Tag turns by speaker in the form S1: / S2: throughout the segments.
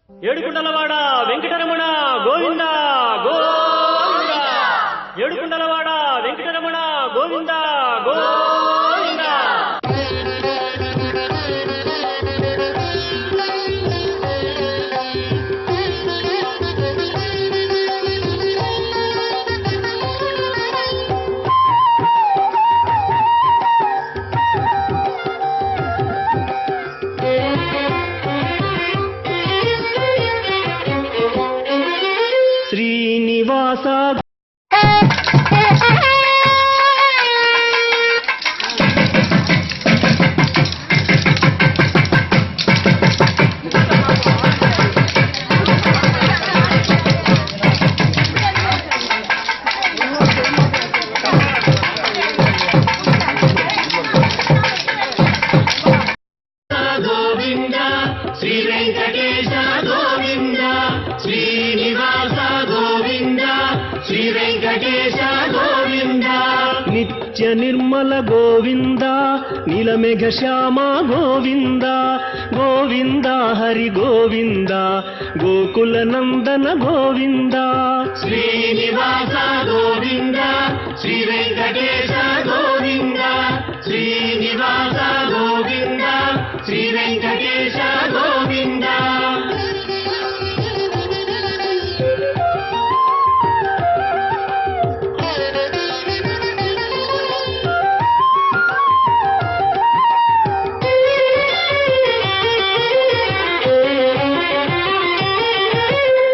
S1: ఏడుకుండలవాడ వెంకటరమణ గోవింద గోవింద. ఏడుకుండలవాడ వెంకటరమణ గోవింద గోవింద. శ్రీనివాస గోవింద శ్రీ వెంకటేశ గోవింద శ్రీనివాస గోవింద శ్రీ వెంకటేశ గోవింద. నిత్య నిర్మల గోవింద నీలమేఘ శ్యామ గోవింద గోవింద హరి గోవింద గోకుల నందన గోవింద. శ్రీనివాస గోవింద శ్రీ వెంకటేశ గోవింద శ్రీనివాస గోవింద శ్రీ వెంకటేశ గోవింద.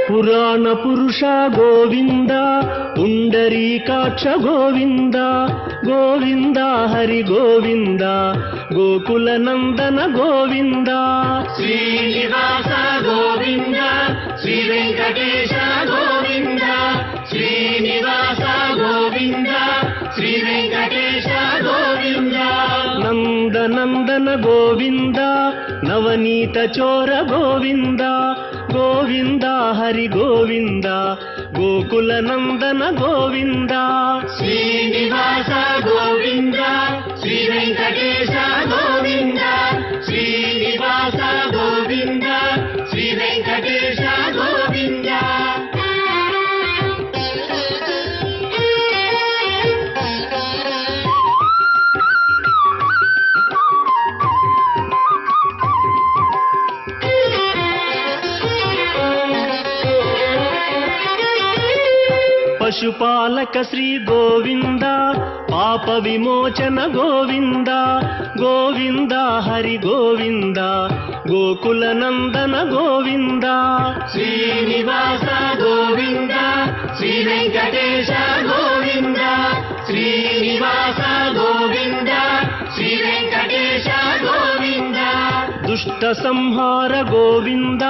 S1: పురాణ పురుష గోవింద పుండరీకాక్ష గోవింద గోవింద హరి గోవింద గోకుల నందన గోవింద. శ్రీనివాస గోవింద శ్రీ వెంకటేశ గోవింద శ్రీనివాస గోవింద శ్రీ వెంకటేశ గోవింద. నందనందన గోవింద నవనీత చోర గోవింద గోవింద హరి గోవింద గోకుల నందన గోవింద. శ్రీనివాస గోవింద శ్రీ వెంకటేశ గోవింద శ్రీనివాస గోవింద శ్రీ వెంకటేశ గోవింద. పశుపాలక శ్రీ గోవింద పాప విమోచన గోవింద గోవింద హరి గోవింద గోకుల నందన గోవింద. శ్రీనివాస గోవింద శ్రీ వెంకటేశ గోవింద శ్రీనివాస గోవింద శ్రీ వెంకటేశ గోవింద. దుష్ట సంహార గోవింద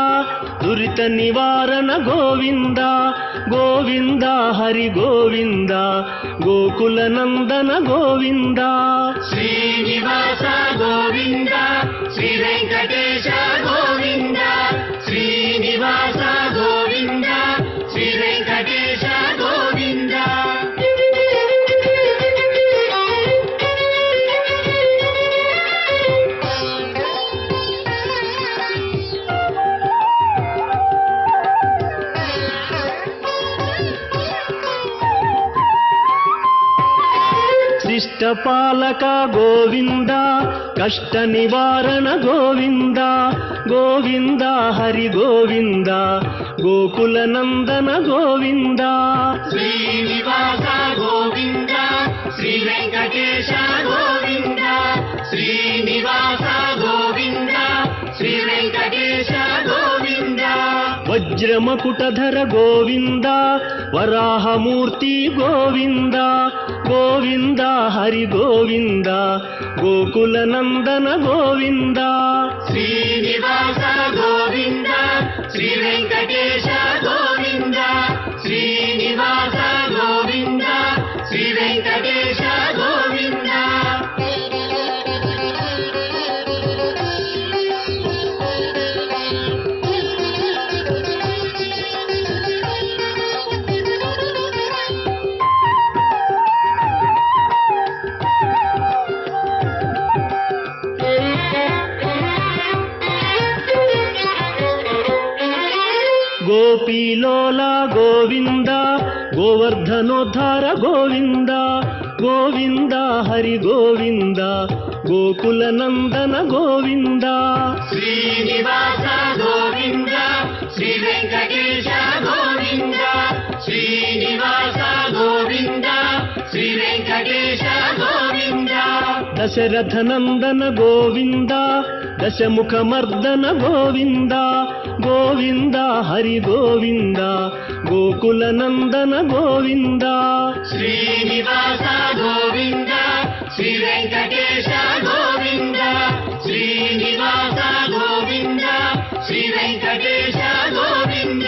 S1: దురిత నివారణ గోవింద గోవింద హరి గోవింద గోకుల నందన గోవింద. శ్రీనివాస గోవింద శ్రీ వెంకటేశ గోవింద శ్రీనివాస గోవింద శ్రీ వెంకటేశ గోవింద. శిష్టపాలక గోవింద కష్ట నివారణ గోవింద గోవింద హరి గోవింద గోకుల నందన గోవింద. శ్రీనివాస గోవింద శ్రీ వెంకటేశ గోవింద శ్రీనివాస గోవింద శ్రీ వెంకటేశ గోవింద. వజ్రమకుటధర గోవింద వరాహమూర్తి గోవింద గోవింద హరి గోవింద గోకుల నందన గోవింద. శ్రీనివాస గోవింద శ్రీ వెంకటేశ గోవింద శ్రీనివాస గోవింద శ్రీ వెంకటేశ గోవింద. ಗೋಪೀಲೋಲ ಗೋವಿಂದ ಗೋವರ್ಧನೋದ್ಧಾರ ಗೋವಿಂದ ಗೋವಿಂದ ಹರಿ ಗೋವಿಂದ ಗೋಕುಲ ನಂದನ ಗೋವಿಂದ
S2: ಶ್ರೀನಿವಾಸ ಗೋವಿಂದ ಶ್ರೀ ವೆಂಕಟೇಶ ಗೋವಿಂದ ಶ್ರೀನಿವಾಸ ಗೋವಿಂದ ಶ್ರೀ ವೆಂಕಟೇಶ ಗೋವಿಂದ
S1: ದಶರಥ ನಂದನ ಗೋವಿಂದ ದಶಮುಖ ಮರ್ದನ ಗೋವಿಂದ ಗೋವಿಂದ ಹರಿ ಗೋವಿಂದ ಗೋಕುಲ ನಂದನ ಗೋವಿಂದ
S2: ಶ್ರೀನಿವಾಸ ಗೋವಿಂದ ಶ್ರೀ ವೆಂಕಟೇಶ ಗೋವಿಂದ ಶ್ರೀನಿವಾಸ ಗೋವಿಂದ ಶ್ರೀ ವೆಂಕಟೇಶ ಗೋವಿಂದ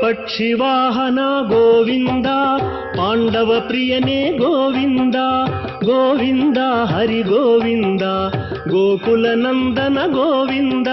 S1: ಪಕ್ಷಿವಾಹನ ಗೋವಿಂದ ಪಾಂಡವ ಪ್ರಿಯನೇ ಗೋವಿಂದ ಗೋವಿಂದ ಹರಿ ಗೋವಿಂದ ಗೋಕುಲ ನಂದನ ಗೋವಿಂದ